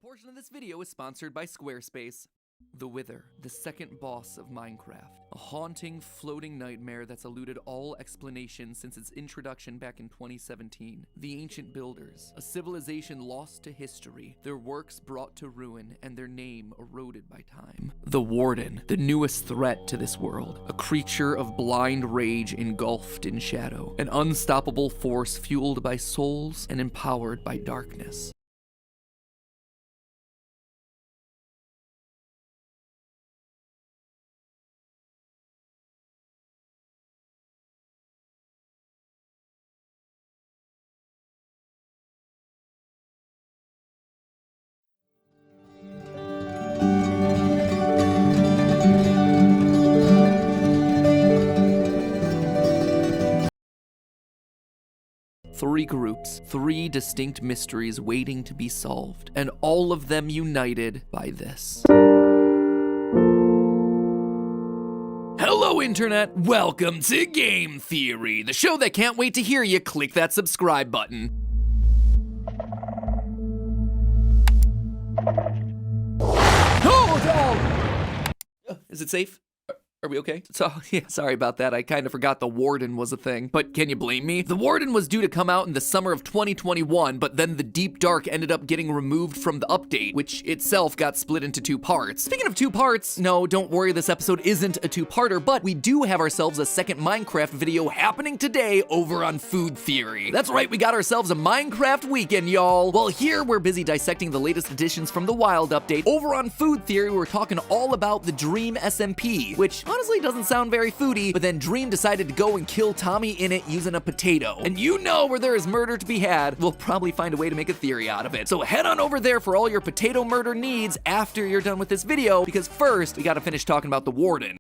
A portion of this video is sponsored by Squarespace. The Wither, the second boss of Minecraft. A haunting, floating nightmare that's eluded all explanation since its introduction back in 2017. The Ancient Builders, a civilization lost to history, their works brought to ruin, and their name eroded by time. The Warden, the newest threat to this world. A creature of blind rage engulfed in shadow. An unstoppable force fueled by souls and empowered by darkness. Three groups, three distinct mysteries waiting to be solved, and all of them united by this. Hello, Internet! Welcome to Game Theory, the show that can't wait to hear you click that subscribe button. Oh, no! Is it safe? Are we okay? So, yeah, sorry about that. I kind of forgot the Warden was a thing. But can you blame me? The Warden was due to come out in the summer of 2021, but then the Deep Dark ended up getting removed from the update, which itself got split into two parts. Speaking of two parts, no, don't worry, this episode isn't a two-parter, but we do have ourselves a second Minecraft video happening today over on Food Theory. That's right, we got ourselves a Minecraft weekend, y'all. Well, here we're busy dissecting the latest additions from the Wild update. Over on Food Theory, we're talking all about the Dream SMP, which honestly doesn't sound very foodie, but then Dream decided to go and kill Tommy in it using a potato. And you know where there is murder to be had, we'll probably find a way to make a theory out of it. So head on over there for all your potato murder needs after you're done with this video, because first, we gotta finish talking about the Warden.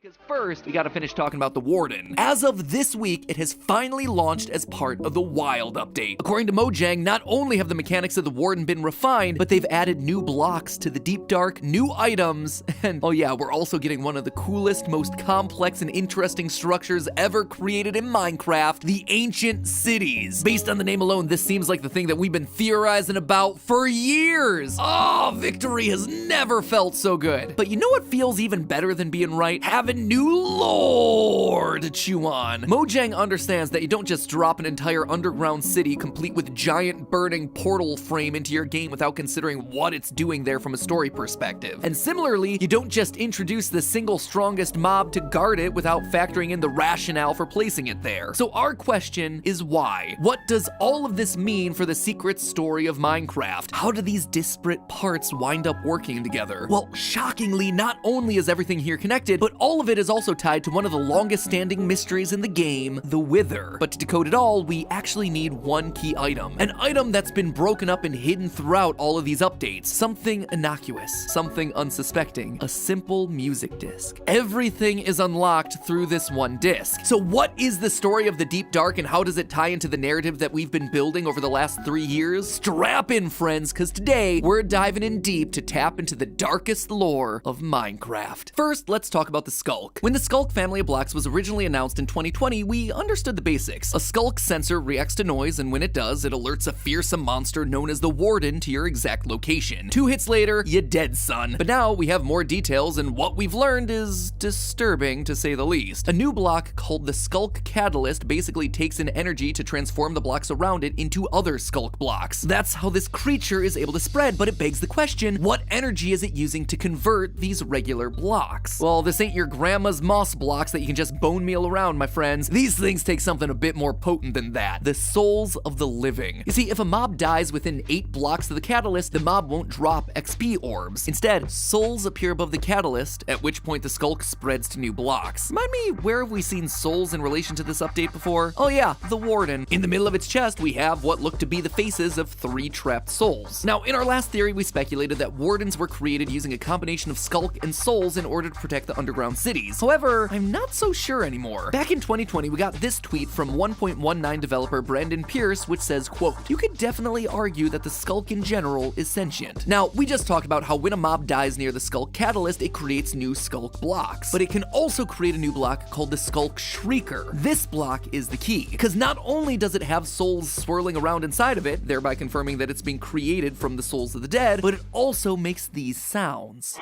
because first, we gotta finish talking about the Warden. As of this week, it has finally launched as part of the Wild update. According to Mojang, not only have the mechanics of the Warden been refined, but they've added new blocks to the Deep Dark, new items, and oh yeah, we're also getting one of the coolest, most complex and interesting structures ever created in Minecraft, the Ancient Cities. Based on the name alone, this seems like the thing that we've been theorizing about for years. Oh, victory has never felt so good. But you know what feels even better than being right? Having new lore to chew on. Mojang understands that you don't just drop an entire underground city complete with giant burning portal frame into your game without considering what it's doing there from a story perspective. And similarly, you don't just introduce the single strongest mob to guard it without factoring in the rationale for placing it there. So our question is why? What does all of this mean for the secret story of Minecraft? How do these disparate parts wind up working together? Well, shockingly, not only is everything here connected, but all of it is also tied to one of the longest standing mysteries in the game, the Wither. But to decode it all, we actually need one key item. An item that's been broken up and hidden throughout all of these updates. Something innocuous, something unsuspecting, a simple music disc. Everything is unlocked through this one disc. So what is the story of the Deep Dark and how does it tie into the narrative that we've been building over the last 3 years? Strap in, friends, because today we're diving in deep to tap into the darkest lore of Minecraft. First, let's talk about the Skulk. When the Skulk family of blocks was originally announced in 2020, we understood the basics. A Skulk sensor reacts to noise, and when it does, it alerts a fearsome monster known as the Warden to your exact location. 2 hits later, you dead, son. But now we have more details, and what we've learned is disturbing, to say the least. A new block called the Skulk Catalyst basically takes in energy to transform the blocks around it into other Skulk blocks. That's how this creature is able to spread, but it begs the question, what energy is it using to convert these regular blocks? Well, this ain't your grandma's moss blocks that you can just bone meal around, my friends. These things take something a bit more potent than that. The souls of the living. You see, if a mob dies within 8 blocks of the catalyst, the mob won't drop XP orbs. Instead, souls appear above the catalyst, at which point the Skulk spreads to new blocks. Remind me, where have we seen souls in relation to this update before? Oh yeah, the Warden. In the middle of its chest, we have what look to be the faces of 3 trapped souls. Now, in our last theory, we speculated that Wardens were created using a combination of Skulk and souls in order to protect the underground cities. However, I'm not so sure anymore. Back in 2020, we got this tweet from 1.19 developer Brandon Pierce, which says, quote, "You could definitely argue that the Skulk in general is sentient." Now, we just talked about how when a mob dies near the Skulk Catalyst, it creates new Skulk blocks. But it can also create a new block called the Skulk Shrieker. This block is the key, because not only does it have souls swirling around inside of it, thereby confirming that it's being created from the souls of the dead, but it also makes these sounds.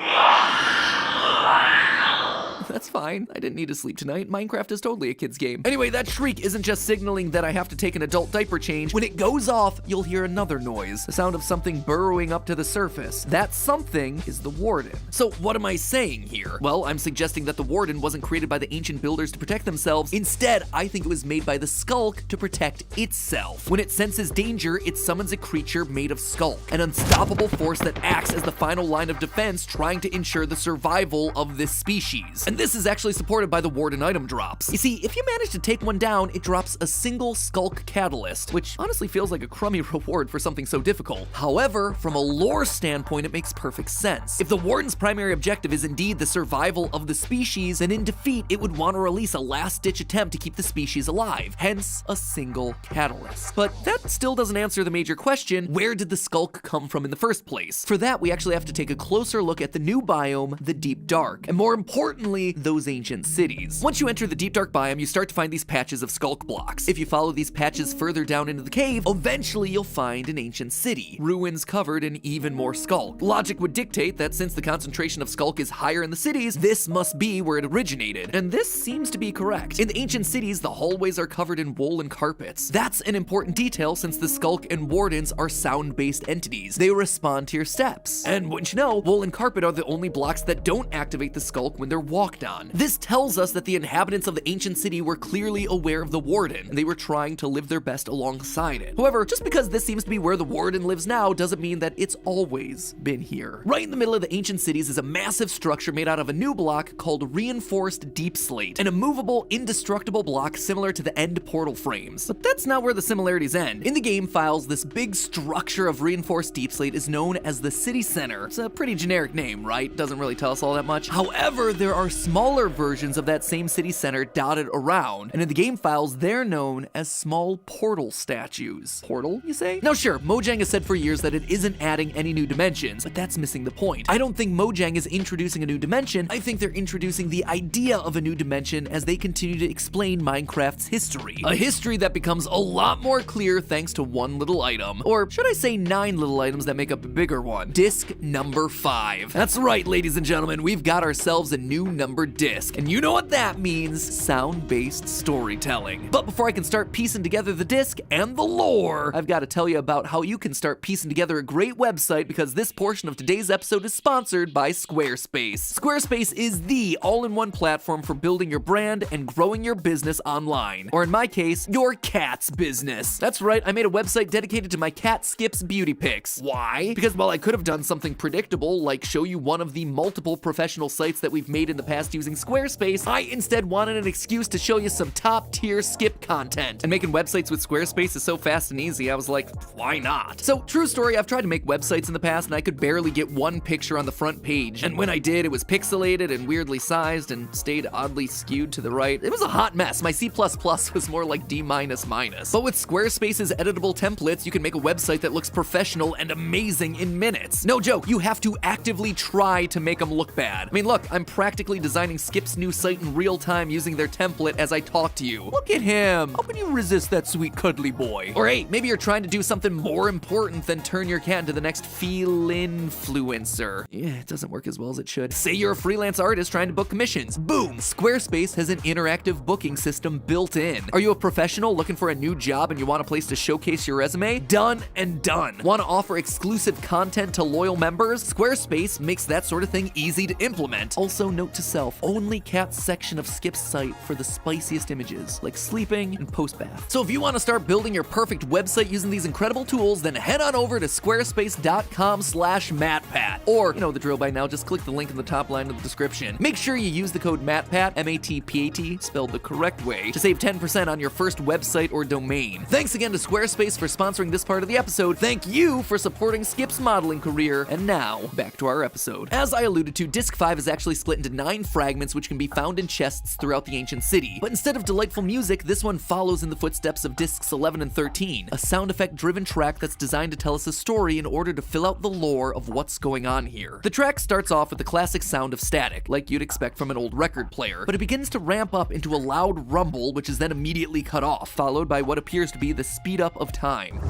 That's fine. I didn't need to sleep tonight. Minecraft is totally a kid's game. Anyway, that shriek isn't just signaling that I have to take an adult diaper change. When it goes off, you'll hear another noise, the sound of something burrowing up to the surface. That something is the Warden. So what am I saying here? Well, I'm suggesting that the Warden wasn't created by the ancient builders to protect themselves. Instead, I think it was made by the Skulk to protect itself. When it senses danger, it summons a creature made of Skulk, an unstoppable force that acts as the final line of defense, trying to ensure the survival of this species. And this is actually supported by the Warden item drops. You see, if you manage to take one down, it drops a single Skulk Catalyst, which honestly feels like a crummy reward for something so difficult. However, from a lore standpoint, it makes perfect sense. If the Warden's primary objective is indeed the survival of the species, then in defeat, it would want to release a last-ditch attempt to keep the species alive, hence a single Catalyst. But that still doesn't answer the major question, where did the Skulk come from in the first place? For that, we actually have to take a closer look at the new biome, the Deep Dark, and more importantly, those ancient cities. Once you enter the Deep Dark biome, you start to find these patches of Skulk blocks. If you follow these patches further down into the cave, eventually you'll find an ancient city, ruins covered in even more Skulk. Logic would dictate that since the concentration of Skulk is higher in the cities, this must be where it originated. And this seems to be correct. In the ancient cities, the hallways are covered in woolen carpets. That's an important detail since the Skulk and Wardens are sound-based entities. They respond to your steps. And wouldn't you know, woolen carpet are the only blocks that don't activate the Skulk when they're walked on. This tells us that the inhabitants of the ancient city were clearly aware of the Warden, and they were trying to live their best alongside it. However, just because this seems to be where the Warden lives now doesn't mean that it's always been here. Right in the middle of the ancient cities is a massive structure made out of a new block called Reinforced Deep Slate, an immovable, indestructible block similar to the end portal frames. But that's not where the similarities end. In the game files, this big structure of Reinforced Deep Slate is known as the City Center. It's a pretty generic name, right? Doesn't really tell us all that much. However, there are smaller versions of that same city center dotted around, and in the game files, they're known as small portal statues. Portal, you say? Now sure, Mojang has said for years that it isn't adding any new dimensions, but that's missing the point. I don't think Mojang is introducing a new dimension, I think they're introducing the idea of a new dimension as they continue to explain Minecraft's history. A history that becomes a lot more clear thanks to one little item. Or should I say 9 little items that make up a bigger one? Disc number 5. That's right, ladies and gentlemen, we've got ourselves a new numbered disc. And you know what that means? Sound-based storytelling. But before I can start piecing together the disc and the lore, I've got to tell you about how you can start piecing together a great website, because this portion of today's episode is sponsored by Squarespace. Squarespace is the all-in-one platform for building your brand and growing your business online. Or in my case, your cat's business. That's right, I made a website dedicated to my cat Skip's beauty pics. Why? Because while I could have done something predictable, like show you one of the multiple professional sites that we've made in the past using Squarespace, I instead wanted an excuse to show you some top-tier Skip content. And making websites with Squarespace is so fast and easy, I was like, why not? So, true story, I've tried to make websites in the past and I could barely get one picture on the front page. And when I did, it was pixelated and weirdly sized and stayed oddly skewed to the right. It was a hot mess. My C++ was more like D-. But with Squarespace's editable templates, you can make a website that looks professional and amazing in minutes. No joke, you have to actively try to make them look bad. I mean, look, I'm practically designing Skip's new site in real time using their template as I talk to you. Look at him. How can you resist that sweet cuddly boy? Or hey, maybe you're trying to do something more important than turn your cat into the next feel-influencer. Yeah, it doesn't work as well as it should. Say you're a freelance artist trying to book commissions. Boom! Squarespace has an interactive booking system built in. Are you a professional looking for a new job and you want a place to showcase your resume? Done and done. Want to offer exclusive content to loyal members? Squarespace makes that sort of thing easy to implement. Also, note to self, only cat's section of Skip's site for the spiciest images, like sleeping and post-bath. So if you want to start building your perfect website using these incredible tools, then head on over to squarespace.com/MattPat. Or, you know the drill by now, just click the link in the top line of the description. Make sure you use the code MattPat, M-A-T-P-A-T, spelled the correct way, to save 10% on your first website or domain. Thanks again to Squarespace for sponsoring this part of the episode. Thank you for supporting Skip's modeling career. And now, back to our episode. As I alluded to, Disc 5 is actually split into 9 fragments which can be found in chests throughout the ancient city. But instead of delightful music, this one follows in the footsteps of Discs 11 and 13, a sound effect-driven track that's designed to tell us a story in order to fill out the lore of what's going on here. The track starts off with the classic sound of static, like you'd expect from an old record player, but it begins to ramp up into a loud rumble, which is then immediately cut off, followed by what appears to be the speed up of time.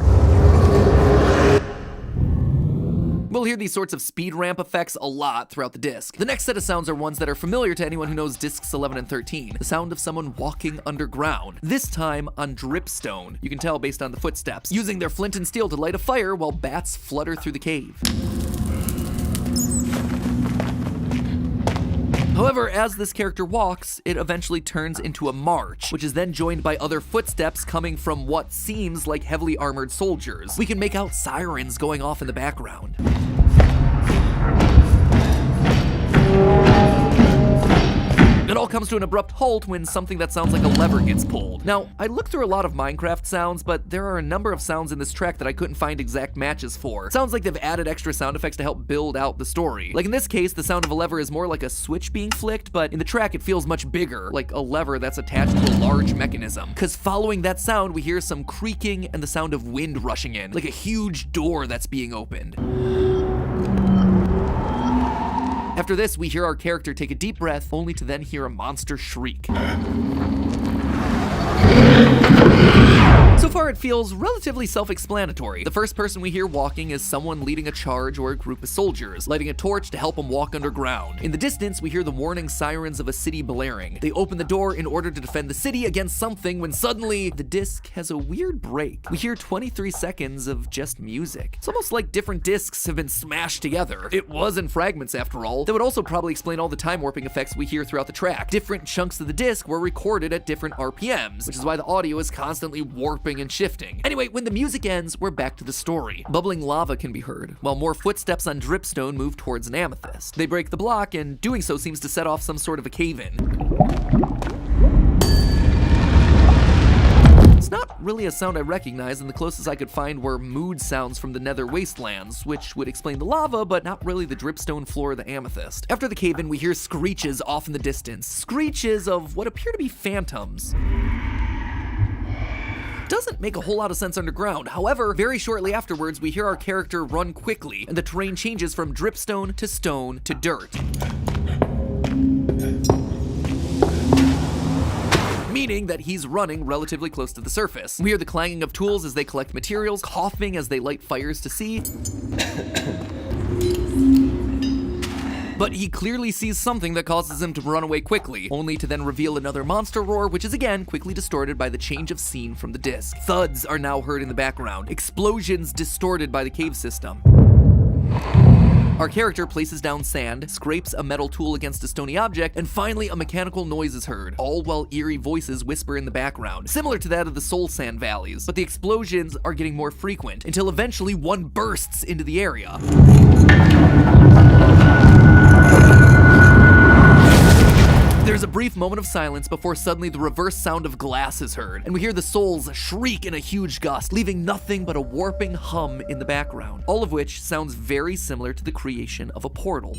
We'll hear these sorts of speed ramp effects a lot throughout the disc. The next set of sounds are ones that are familiar to anyone who knows discs 11 and 13. The sound of someone walking underground, this time on dripstone. You can tell based on the footsteps, using their flint and steel to light a fire while bats flutter through the cave. However, as this character walks, it eventually turns into a march, which is then joined by other footsteps coming from what seems like heavily armored soldiers. We can make out sirens going off in the background. It all comes to an abrupt halt when something that sounds like a lever gets pulled. Now, I looked through a lot of Minecraft sounds, but there are a number of sounds in this track that I couldn't find exact matches for. Sounds like they've added extra sound effects to help build out the story. Like in this case, the sound of a lever is more like a switch being flicked, but in the track it feels much bigger, like a lever that's attached to a large mechanism. Cause following that sound, we hear some creaking and the sound of wind rushing in, like a huge door that's being opened. After this, we hear our character take a deep breath, only to then hear a monster shriek. So far, it feels relatively self-explanatory. The first person we hear walking is someone leading a charge or a group of soldiers, lighting a torch to help them walk underground. In the distance, we hear the warning sirens of a city blaring. They open the door in order to defend the city against something when suddenly, the disc has a weird break. We hear 23 seconds of just music. It's almost like different discs have been smashed together. It was in fragments after all. That would also probably explain all the time warping effects we hear throughout the track. Different chunks of the disc were recorded at different RPMs, which is why the audio is constantly warping and shifting. Anyway, when the music ends, we're back to the story. Bubbling lava can be heard, while more footsteps on dripstone move towards an amethyst. They break the block, and doing so seems to set off some sort of a cave-in. It's not really a sound I recognize, and the closest I could find were mood sounds from the nether wastelands, which would explain the lava, but not really the dripstone floor or the amethyst. After the cave-in, we hear screeches off in the distance. Screeches of what appear to be phantoms. Doesn't make a whole lot of sense underground. However, very shortly afterwards, we hear our character run quickly, and the terrain changes from dripstone to stone to dirt. Meaning that he's running relatively close to the surface. We hear the clanging of tools as they collect materials, coughing as they light fires to see. But he clearly sees something that causes him to run away quickly, only to then reveal another monster roar, which is again quickly distorted by the change of scene from the disc. Thuds are now heard in the background, explosions distorted by the cave system. Our character places down sand, scrapes a metal tool against a stony object, and finally a mechanical noise is heard, all while eerie voices whisper in the background, similar to that of the Soul Sand valleys. But the explosions are getting more frequent, until eventually one bursts into the area. There's a brief moment of silence before suddenly the reverse sound of glass is heard, and we hear the souls shriek in a huge gust, leaving nothing but a warping hum in the background, all of which sounds very similar to the creation of a portal.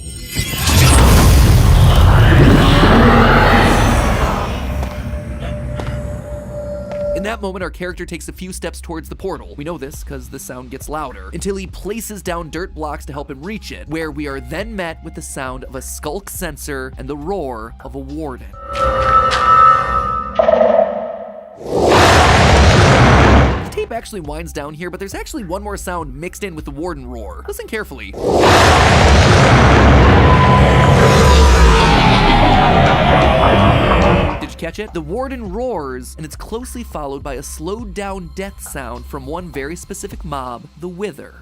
In that moment, our character takes a few steps towards the portal. We know this because the sound gets louder, until he places down dirt blocks to help him reach it, where we are then met with the sound of a skulk sensor and the roar of a warden. The tape actually winds down here, but there's actually one more sound mixed in with the warden roar. Listen carefully. Did you catch it? The warden roars, and it's closely followed by a slowed down death sound from one very specific mob, the Wither.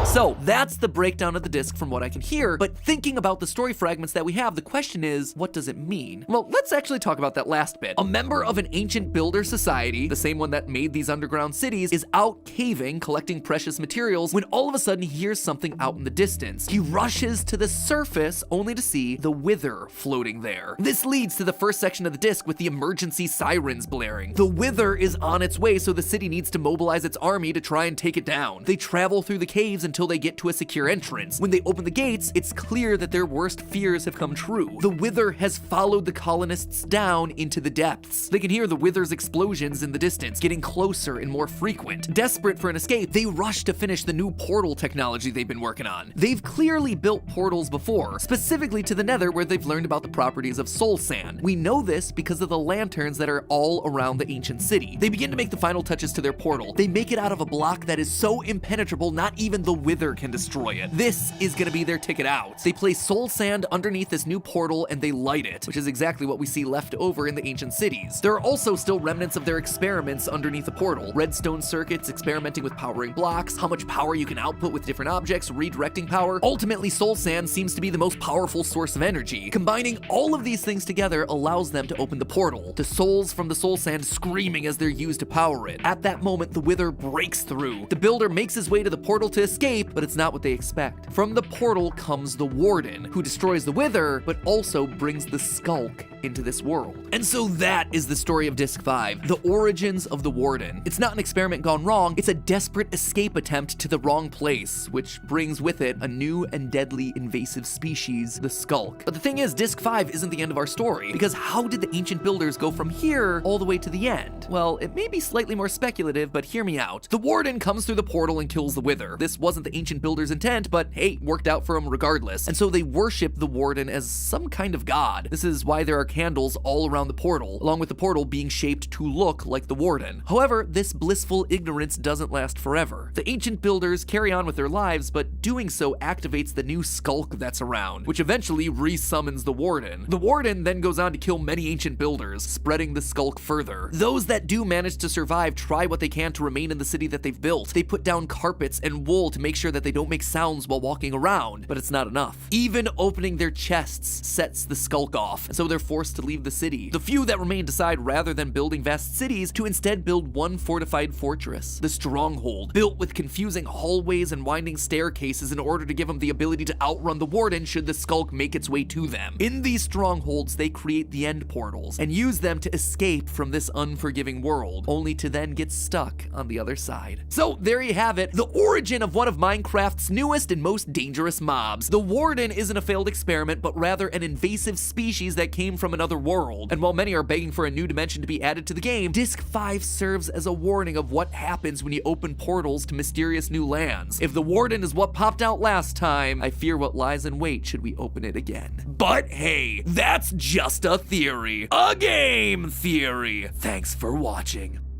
So that's the breakdown of the disc from what I can hear, but thinking about the story fragments that we have, the question is, what does it mean? Well, let's actually talk about that last bit. A member of an ancient builder society, the same one that made these underground cities, is out caving, collecting precious materials, when all of a sudden he hears something out in the distance. He rushes to the surface, only to see the Wither floating there. This leads to the first section of the disc with the emergency sirens blaring. The Wither is on its way, so the city needs to mobilize its army to try and take it down. They travel through the caves until they get to a secure entrance. When they open the gates, it's clear that their worst fears have come true. The Wither has followed the colonists down into the depths. They can hear the Wither's explosions in the distance, getting closer and more frequent. Desperate for an escape, they rush to finish the new portal technology they've been working on. They've clearly built portals before, specifically to the Nether, where they've learned about the properties of soul sand. We know this because of the lanterns that are all around the ancient city. They begin to make the final touches to their portal. They make it out of a block that is so impenetrable, not even the Wither can destroy it. This is gonna be their ticket out. They place soul sand underneath this new portal and they light it, which is exactly what we see left over in the ancient cities. There are also still remnants of their experiments underneath the portal. Redstone circuits experimenting with powering blocks, how much power you can output with different objects, redirecting power. Ultimately, soul sand seems to be the most powerful source of energy. Combining all of these things together allows them to open the portal. The souls from the soul sand screaming as they're used to power it. At that moment, the Wither breaks through. The builder makes his way to the portal to escape, but it's not what they expect. From the portal comes the Warden, who destroys the Wither, but also brings the Skulk into this world. And so that is the story of Disc 5, the origins of the Warden. It's not an experiment gone wrong, it's a desperate escape attempt to the wrong place, which brings with it a new and deadly invasive species, the Skulk. But the thing is, Disc 5 isn't the end of our story, because how did the ancient builders go from here all the way to the end? Well, it may be slightly more speculative, but hear me out. The Warden comes through the portal and kills the Wither. This wasn't the ancient builders' intent, but hey, worked out for them regardless. And so they worship the Warden as some kind of god. This is why there are candles all around the portal, along with the portal being shaped to look like the Warden. However, this blissful ignorance doesn't last forever. The ancient builders carry on with their lives, but doing so activates the new Skulk that's around, which eventually re-summons the Warden. The Warden then goes on to kill many ancient builders, spreading the Skulk further. Those that do manage to survive try what they can to remain in the city that they've built. They put down carpets and wool to make sure that they don't make sounds while walking around, but it's not enough. Even opening their chests sets the Skulk off, and so they're forced forced to leave the city. The few that remain decide, rather than building vast cities, to instead build one fortified fortress, the Stronghold, built with confusing hallways and winding staircases in order to give them the ability to outrun the Warden should the Skulk make its way to them. In these strongholds, they create the end portals and use them to escape from this unforgiving world, only to then get stuck on the other side. So there you have it, the origin of one of Minecraft's newest and most dangerous mobs. The Warden isn't a failed experiment, but rather an invasive species that came from another world. And while many are begging for a new dimension to be added to the game, Disc 5 serves as a warning of what happens when you open portals to mysterious new lands. If the Warden is what popped out last time, I fear what lies in wait should we open it again. But hey, that's just a theory. A game theory. Thanks for watching.